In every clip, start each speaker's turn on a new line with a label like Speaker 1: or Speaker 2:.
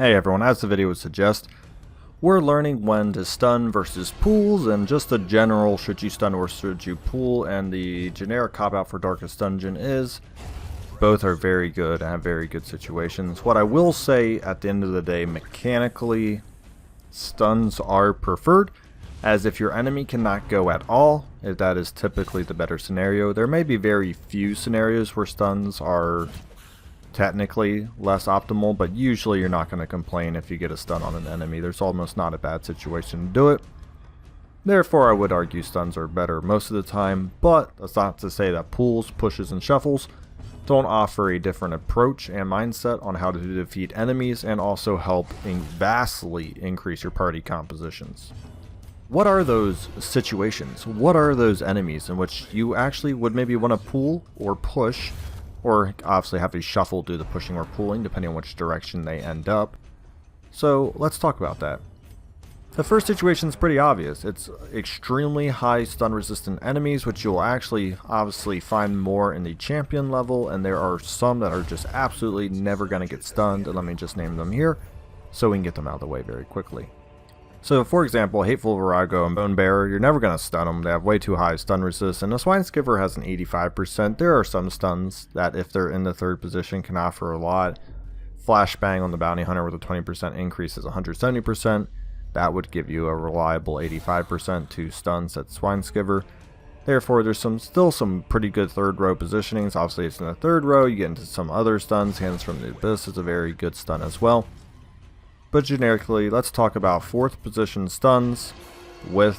Speaker 1: Hey everyone, as the video would suggest, we're learning when to stun versus pools and just a general should you stun or should you pool, and the generic cop out for Darkest Dungeon is both are very good and have very good situations. What I will say at the end of the day, mechanically, stuns are preferred, as if your enemy cannot go at all, that is typically the better scenario. There may be very few scenarios where stuns are technically less optimal, but usually you're not going to complain if you get a stun on an enemy. There's almost not a bad situation to do it. Therefore, I would argue stuns are better most of the time, but that's not to say that pools, pushes, and shuffles don't offer a different approach and mindset on how to defeat enemies and also help vastly increase your party compositions. What are those situations? What are those enemies in which you actually would maybe want to pool or push, or obviously have a shuffle do the pushing or pulling depending on which direction they end up? So let's talk about that. The first situation is pretty obvious. It's extremely high stun resistant enemies, which you'll actually obviously find more in the champion level, and there are some that are just absolutely never going to get stunned, and let me just name them here so we can get them out of the way very quickly. So for example, Hateful Virago and Bone Bearer, you're never going to stun them. They have way too high stun resist, and the SQuiDZ has an 85%. There are some stuns that if they're in the third position can offer a lot. Flashbang on the Bounty Hunter with a 20% increase is 170%. That would give you a reliable 85% to stuns at SQuiDZ. Therefore, there's still some pretty good third row positionings. Obviously it's in the third row, you get into some other stuns. Hands from the Abyss is a very good stun as well. But generically, let's talk about fourth position stuns with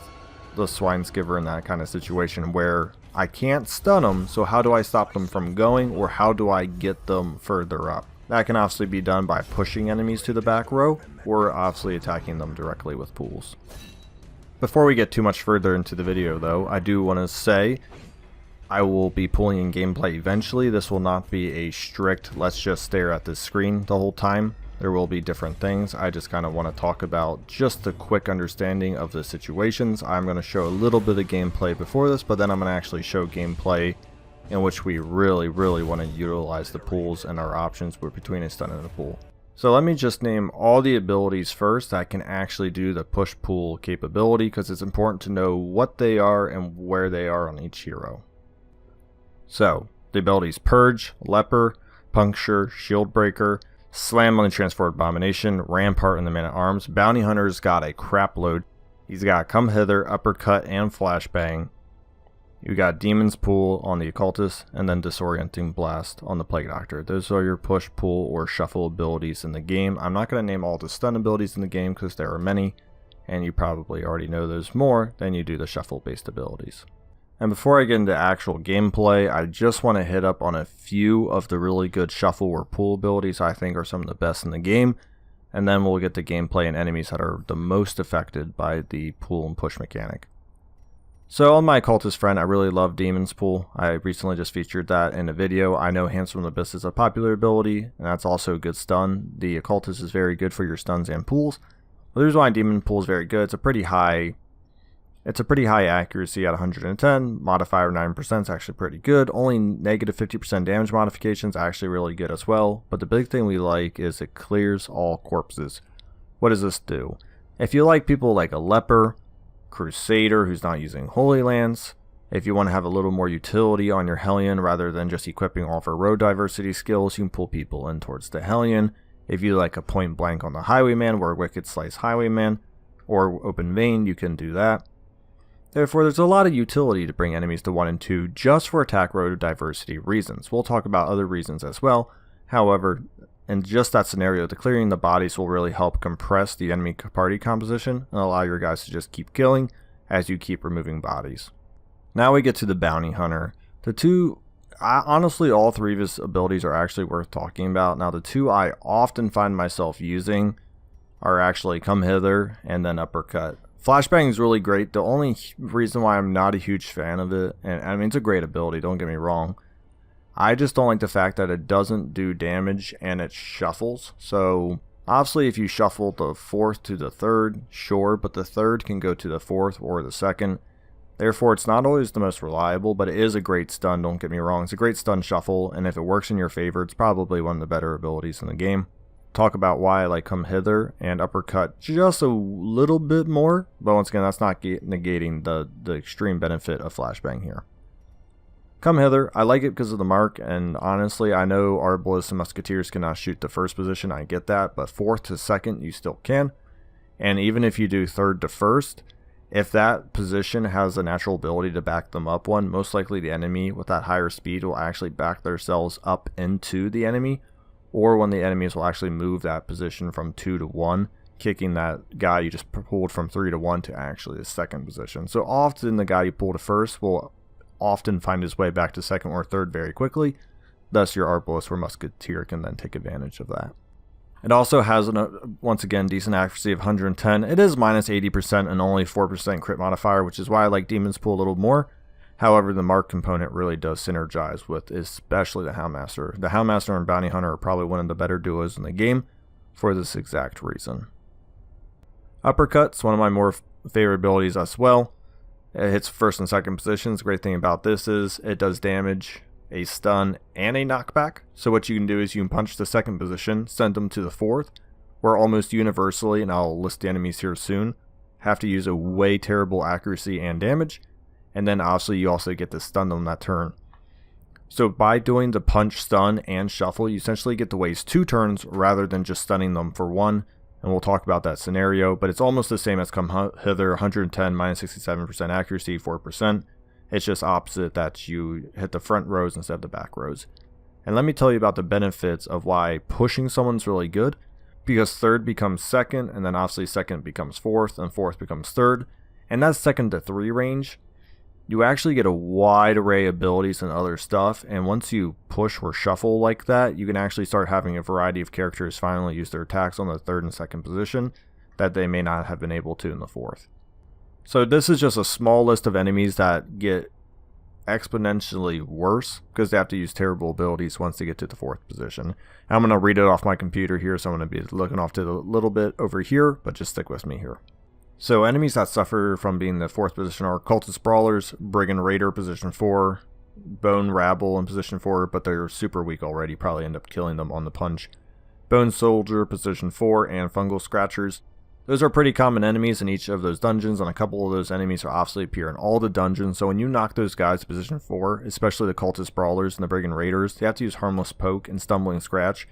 Speaker 1: the SQuiDZ in that kind of situation where I can't stun them, so how do I stop them from going, or how do I get them further up? That can obviously be done by pushing enemies to the back row, or obviously attacking them directly with pools. Before we get too much further into the video though, I do want to say I will be pulling in gameplay eventually. This will not be a strict let's just stare at this screen the whole time. There will be different things. I just kind of want to talk about just a quick understanding of the situations. I'm going to show a little bit of gameplay before this, but then I'm going to actually show gameplay in which we really want to utilize the pools and our options between a stun and a pool. So let me just name all the abilities first that can actually do the push-pull capability, because it's important to know what they are and where they are on each hero. So the abilities Purge, Leper, Puncture, Shield Breaker, Slam on the Transformed Abomination, Rampart in the Man-at-Arms. Bounty Hunter's got a crap load. He's got Come Hither, Uppercut, and Flashbang. You got Demon's Pool on the Occultist, and then Disorienting Blast on the Plague Doctor. Those are your push, pull, or shuffle abilities in the game. I'm not going to name all the stun abilities in the game because there are many, and you probably already know those more than you do the shuffle-based abilities. And before I get into actual gameplay, I just want to hit up on a few of the really good shuffle or pull abilities I think are some of the best in the game, and then we'll get to gameplay and enemies that are the most affected by the pull and push mechanic. So on my Occultist friend, I really love Demon's Pool. I recently just featured that in a video. I know Hands from the Abyss is a popular ability, and that's also a good stun. The Occultist is very good for your stuns and pools. But the reason why Demon Pool is very good, it's a pretty high accuracy at 110, modifier 9% is actually pretty good. Only negative 50% damage modification is actually really good as well. But the big thing we like is it clears all corpses. What does this do? If you like people like a Leper, Crusader who's not using Holy Lance, if you want to have a little more utility on your Hellion rather than just equipping all of her row diversity skills, you can pull people in towards the Hellion. If you like a point blank on the Highwayman, where Wicked Slice Highwayman, or Open Vein, you can do that. Therefore, there's a lot of utility to bring enemies to 1 and 2 just for attack row diversity reasons. We'll talk about other reasons as well. However, in just that scenario, the clearing the bodies will really help compress the enemy party composition and allow your guys to just keep killing as you keep removing bodies. Now we get to the Bounty Hunter. Honestly, all three of his abilities are actually worth talking about. Now, the two I often find myself using are actually Come Hither and then Uppercut. Flashbang is really great. The only reason why I'm not a huge fan of it, and I mean it's a great ability, don't get me wrong, I just don't like the fact that it doesn't do damage and it shuffles. So obviously if you shuffle the fourth to the third, sure, but the third can go to the fourth or the second. Therefore it's not always the most reliable, but it is a great stun, don't get me wrong. It's a great stun shuffle, and if it works in your favor, it's probably one of the better abilities in the game. talk about why I like Come Hither and Uppercut just a little bit more, but once again, that's not negating the extreme benefit of Flashbang here. Come Hither, I like it because of the mark, and honestly, I know Arbalists and Musketeers cannot shoot the first position, I get that, but 4th to 2nd, you still can. And even if you do 3rd to 1st, if that position has a natural ability to back them up one, most likely the enemy with that higher speed will actually back themselves up into the enemy, or when the enemies will actually move that position from 2 to 1, kicking that guy you just pulled from 3 to 1 to actually the 2nd position. So often the guy you pulled to 1st will often find his way back to 2nd or 3rd very quickly, thus your Arbalist or Musketeer can then take advantage of that. It also has, once again, decent accuracy of 110. It is minus 80% and only 4% crit modifier, which is why I like Demon's Pool a little more. However, the mark component really does synergize with especially the Houndmaster. The Houndmaster and Bounty Hunter are probably one of the better duos in the game for this exact reason. Uppercut's one of my more favorite abilities as well. It hits 1st and 2nd positions. The great thing about this is it does damage, a stun, and a knockback. So what you can do is you can punch the 2nd position, send them to the 4th, where almost universally, and I'll list the enemies here soon, have to use a way terrible accuracy and damage, and then obviously you also get to stun them that turn. So by doing the punch, stun, and shuffle, you essentially get to waste 2 turns rather than just stunning them for 1. And we'll talk about that scenario, but it's almost the same as Come Hither, 110, minus 67% accuracy, 4%. It's just opposite that you hit the front rows instead of the back rows. And let me tell you about the benefits of why pushing someone's really good, because 3rd becomes 2nd, and then obviously 2nd becomes 4th, and 4th becomes 3rd. And that's 2nd to 3 range. You actually get a wide array of abilities and other stuff, and once you push or shuffle like that, you can actually start having a variety of characters finally use their attacks on the 3rd and 2nd position that they may not have been able to in the 4th. So this is just a small list of enemies that get exponentially worse because they have to use terrible abilities once they get to the 4th position. I'm going to read it off my computer here, so I'm going to be looking off to the little bit over here, but just stick with me here. So enemies that suffer from being the 4th position are Cultist Brawlers, Brigand Raider position 4, Bone Rabble in position 4, but they're super weak already, probably end up killing them on the punch, Bone Soldier position 4, and Fungal Scratchers. Those are pretty common enemies in each of those dungeons, and a couple of those enemies will obviously appear in all the dungeons, so when you knock those guys to position 4, especially the Cultist Brawlers and the Brigand Raiders, they have to use Harmless Poke and Stumbling Scratch,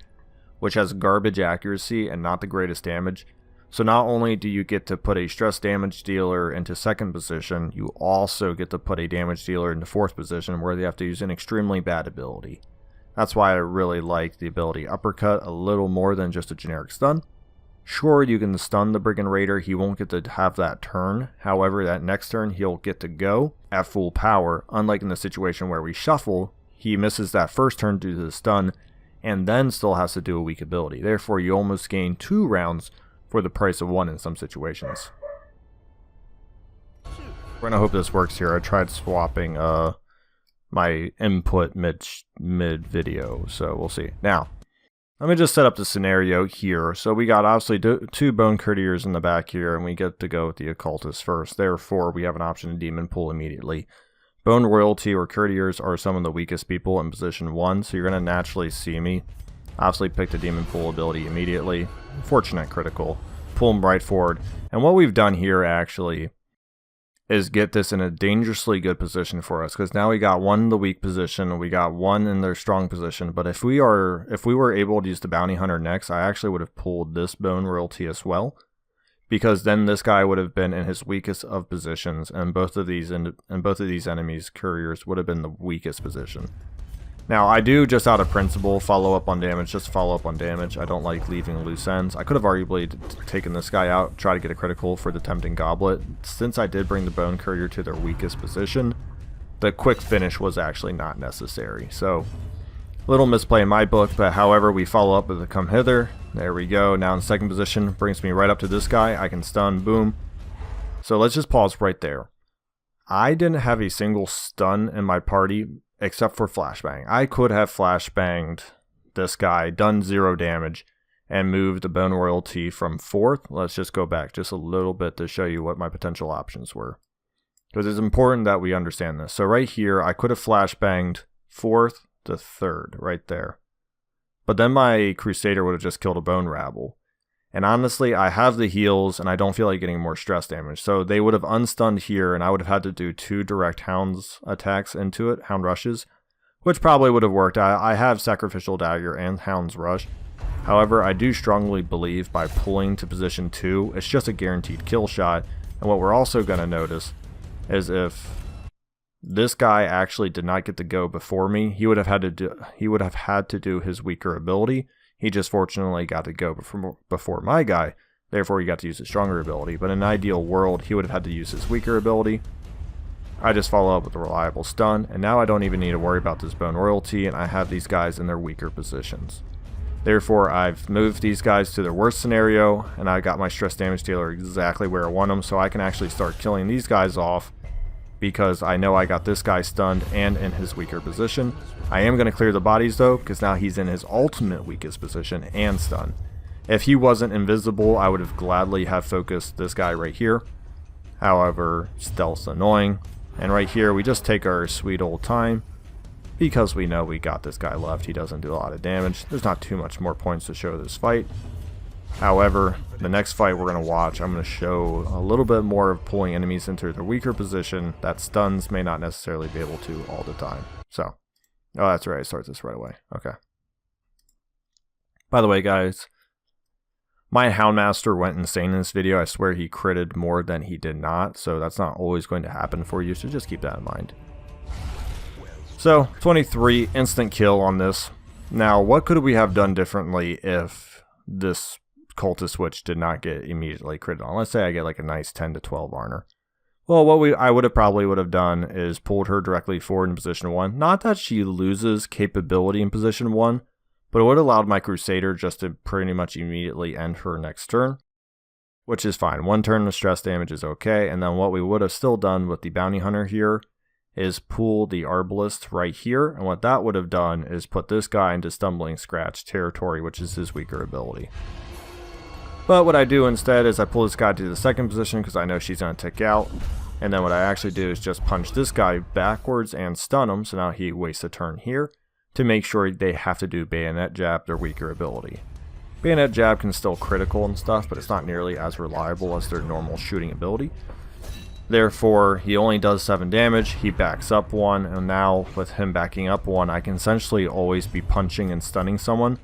Speaker 1: which has garbage accuracy and not the greatest damage. So not only do you get to put a stress damage dealer into 2nd position, you also get to put a damage dealer into 4th position where they have to use an extremely bad ability. That's why I really like the ability Uppercut a little more than just a generic stun. Sure, you can stun the Brigand Raider, he won't get to have that turn, however that next turn he'll get to go at full power, unlike in the situation where we shuffle, he misses that first turn due to the stun, and then still has to do a weak ability. Therefore you almost gain 2 rounds for the price of 1 in some situations. We're gonna hope this works here. I tried swapping my input mid video, so we'll see. Now, let me just set up the scenario here. So we got obviously 2 Bone Courtiers in the back here, and we get to go with the Occultist first. Therefore, we have an option to Demon Pool immediately. Bone Royalty or Courtiers are some of the weakest people in position 1, so you're gonna naturally see me obviously pick the Demon Pool ability immediately. Fortunate critical. Pull them right forward. And what we've done here actually is get this in a dangerously good position for us, because now we got 1 in the weak position, we got 1 in their strong position. But if we were able to use the Bounty Hunter next, I actually would have pulled this Bone Royalty as well, because then this guy would have been in his weakest of positions, and both of these enemies, couriers, would have been the weakest position. Now, I do, just out of principle, follow up on damage, just follow up on damage. I don't like leaving loose ends. I could have arguably taken this guy out, try to get a critical for the Tempting Goblet. Since I did bring the Bone Courier to their weakest position, the quick finish was actually not necessary. So, little misplay in my book, but however, we follow up with the Come Hither. There we go. Now in 2nd position, brings me right up to this guy. I can stun, boom. So let's just pause right there. I didn't have a single stun in my party, except for Flashbang. I could have flashbanged this guy, done 0 damage, and moved the Bone Royalty from 4th. Let's just go back just a little bit to show you what my potential options were, because it's important that we understand this. So right here, I could have flashbanged 4th to 3rd, right there. but then my Crusader would have just killed a Bone Rabble. And honestly, I have the heals, and I don't feel like getting more stress damage. So they would have unstunned here, and I would have had to do 2 direct Hounds attacks into it, Hound Rushes, which probably would have worked. I have Sacrificial Dagger and Hound's Rush. However, I do strongly believe by pulling to position 2, it's just a guaranteed kill shot. And what we're also going to notice is if this guy actually did not get to go before me, he would have had to do his weaker ability. He just fortunately got to go before my guy, therefore he got to use his stronger ability. But in an ideal world, he would have had to use his weaker ability. I just follow up with a reliable stun, and now I don't even need to worry about this Bone Royalty, and I have these guys in their weaker positions. Therefore, I've moved these guys to their worst scenario, and I got my stress damage dealer exactly where I want them, so I can actually start killing these guys off, because I know I got this guy stunned and in his weaker position. I am going to clear the bodies though, because now he's in his ultimate weakest position and stunned. If he wasn't invisible, I would have gladly have focused this guy right here. However, stealth's annoying. And right here, we just take our sweet old time, because we know we got this guy left. He doesn't do a lot of damage. There's not too much more points to show this fight. However, the next fight we're going to watch, I'm going to show a little bit more of pulling enemies into their weaker position that stuns may not necessarily be able to all the time. So, oh, that's right. I start this right away. Okay. By the way, guys, my Houndmaster went insane in this video. I swear he critted more than he did not. So that's not always going to happen for you. So just keep that in mind. So, 23 instant kill on this. Now, what could we have done differently if this cultist switch did not get immediately critted on? Let's say I get like a nice 10 to 12 Arner. Well, what I would have done is pulled her directly forward in position 1. Not that she loses capability in position 1, but it would have allowed my Crusader just to pretty much immediately end her next turn, which is fine. 1 turn of stress damage is okay, and then what we would have still done with the Bounty Hunter here is pull the Arbalist right here, and what that would have done is put this guy into Stumbling Scratch territory, which is his weaker ability. But what I do instead is I pull this guy to the second position because I know she's going to tick out, and then what I actually do is just punch this guy backwards and stun him, so now he wastes a turn here to make sure they have to do Bayonet Jab, their weaker ability. Bayonet Jab can still critical and stuff, but it's not nearly as reliable as their normal shooting ability. Therefore, he only does 7 damage, he backs up 1, and now with him backing up 1, I can essentially always be punching and stunning someone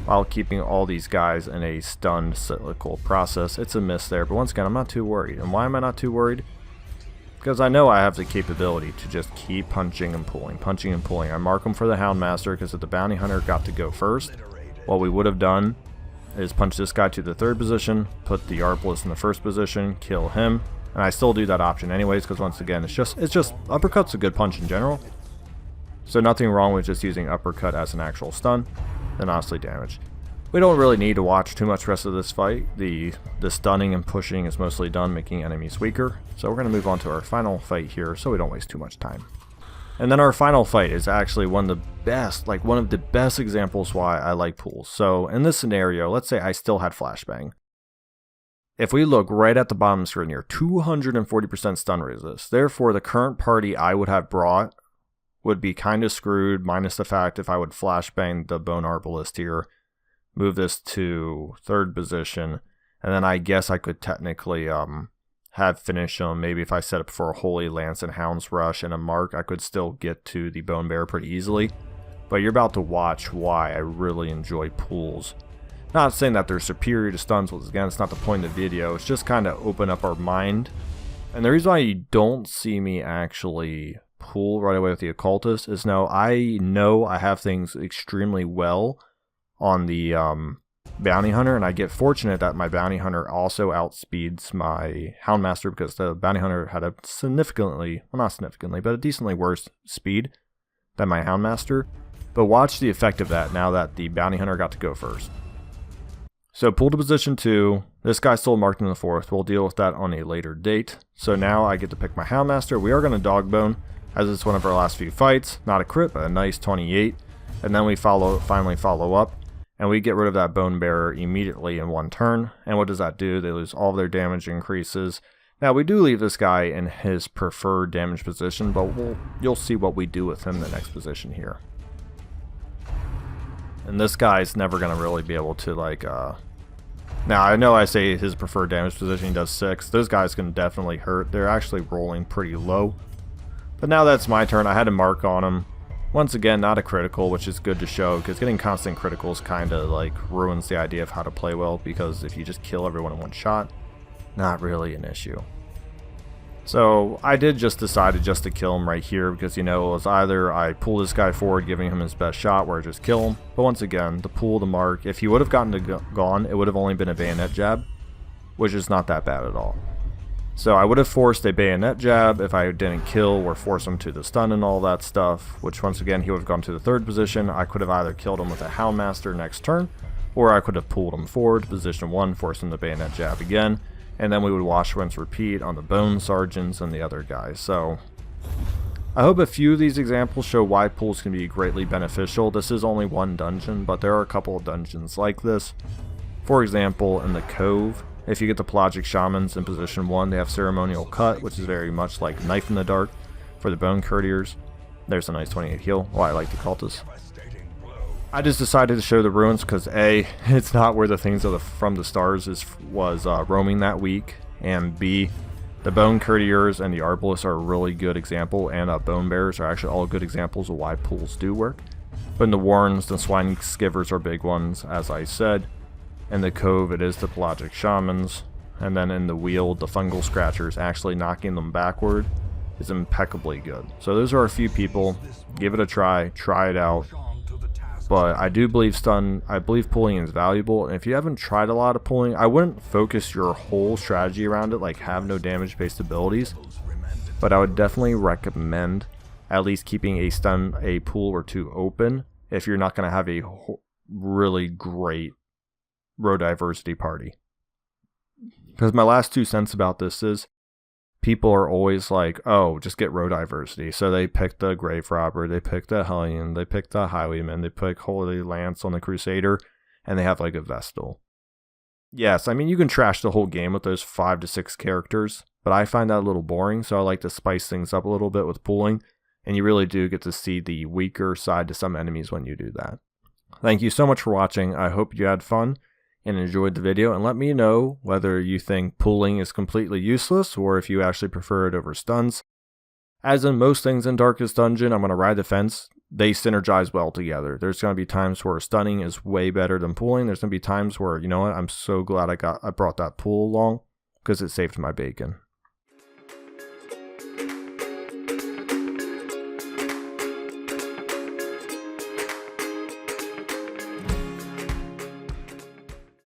Speaker 1: while keeping all these guys in a stunned cyclical process. It's a miss there, but once again, I'm not too worried. And why am I not too worried? Because I know I have the capability to just keep punching and pulling, punching and pulling. I mark him for the Houndmaster because if the Bounty Hunter got to go first, what we would have done is punch this guy to the 3rd position, put the Arbalist in the 1st position, kill him. And I still do that option anyways, because once again, it's just uppercut's a good punch in general. So nothing wrong with just using uppercut as an actual stun, then honestly damage. We don't really need to watch too much rest of this fight. The stunning and pushing is mostly done, making enemies weaker. So we're going to move on to our final fight here, so we don't waste too much time. And then our final fight is actually one of the best examples why I like pools. So in this scenario, let's say I still had Flashbang. If we look right at the bottom screen here, 240% stun resist. Therefore, the current party I would have brought would be kind of screwed, minus the fact if I would flashbang the Bone Arbalist here, move this to 3rd position, and then I guess I could technically have finish him. Maybe if I set up for a Holy Lance and Hound's Rush and a Mark, I could still get to the Bone Bear pretty easily. But you're about to watch why I really enjoy pools. Not saying that they're superior to stuns, once again, it's not the point of the video, it's just kind of open up our mind. And the reason why you don't see me actually pull right away with the Occultist is now I know I have things extremely well on the Bounty Hunter, and I get fortunate that my Bounty Hunter also outspeeds my Houndmaster because the Bounty Hunter had a significantly, well not significantly, but a decently worse speed than my Houndmaster. But watch the effect of that now that the Bounty Hunter got to go first. So pull to position 2, this guy's still marked in the 4th, we'll deal with that on a later date. So now I get to pick my Houndmaster, we are going to Dogbone, as it's one of our last few fights, not a crit, but a nice 28. And then we finally follow up, and we get rid of that Bone Bearer immediately in 1 turn. And what does that do? They lose all of their damage increases. Now we do leave this guy in his preferred damage position, but you'll see what we do with him in the next position here. And this guy's never going to really be able to, like, now, I know I say his preferred damage position, he does 6. Those guys can definitely hurt. They're actually rolling pretty low. But now that's my turn. I had to mark on him. Once again, not a critical, which is good to show, because getting constant criticals kind of, like, ruins the idea of how to play well, because if you just kill everyone in one shot, not really an issue. So I did just decide just to kill him right here, because, you know, it was either I pull this guy forward, giving him his best shot, where I just kill him. But once again, the pull, the mark, if he would have gotten to gone, it would have only been a bayonet jab, which is not that bad at all. So I would have forced a bayonet jab if I didn't kill or force him to the stun and all that stuff, which once again he would have gone to the 3rd position. I could have either killed him with a Houndmaster next turn, or I could have pulled him forward to position 1, forced him the bayonet jab again, and then we would wash, rinse, repeat on the Bone Sergeants and the other guys. So I hope a few of these examples show why pulls can be greatly beneficial. This is only one dungeon, but there are a couple of dungeons like this. For example, in the Cove, if you get the Pelagic Shamans in position 1, they have Ceremonial Cut, which is very much like Knife in the Dark for the Bone Courtiers. There's a nice 28 heal. Well, I like the Cultists. I just decided to show the ruins because A, it's not where the things of from the stars was roaming that week, and B, the Bone Courtiers and the Arbalists are a really good example, and Bone Bearers are actually all good examples of why pulls do work. But in the Warrens, the Swine Skivers are big ones, as I said. In the Cove, it is the Pelagic Shamans, and then in the Weald, the Fungal Scratchers, actually knocking them backward is impeccably good. So those are a few people. Give it a try it out. But I do believe pulling is valuable, and if you haven't tried a lot of pulling, I wouldn't focus your whole strategy around it, like have no damage based abilities, but I would definitely recommend at least keeping a pool or 2 open if you're not going to have a really great row diversity party. Because my last 2 cents about this is, people are always like, oh, just get row diversity. So they pick the Grave Robber, they pick the Hellion, they pick the Highwayman, they pick Holy Lance on the Crusader, and they have like a Vestal. Yes, I mean, you can trash the whole game with those 5 to 6 characters, but I find that a little boring, so I like to spice things up a little bit with pooling, and you really do get to see the weaker side to some enemies when you do that. Thank you so much for watching. I hope you had fun and enjoyed the video, and let me know whether you think pooling is completely useless or if you actually prefer it over stuns. As in most things in Darkest Dungeon, I'm going to ride the fence. They synergize well together. There's going to be times where stunning is way better than pooling. There's going to be times where, you know what, I'm so glad I brought that pool along because it saved my bacon.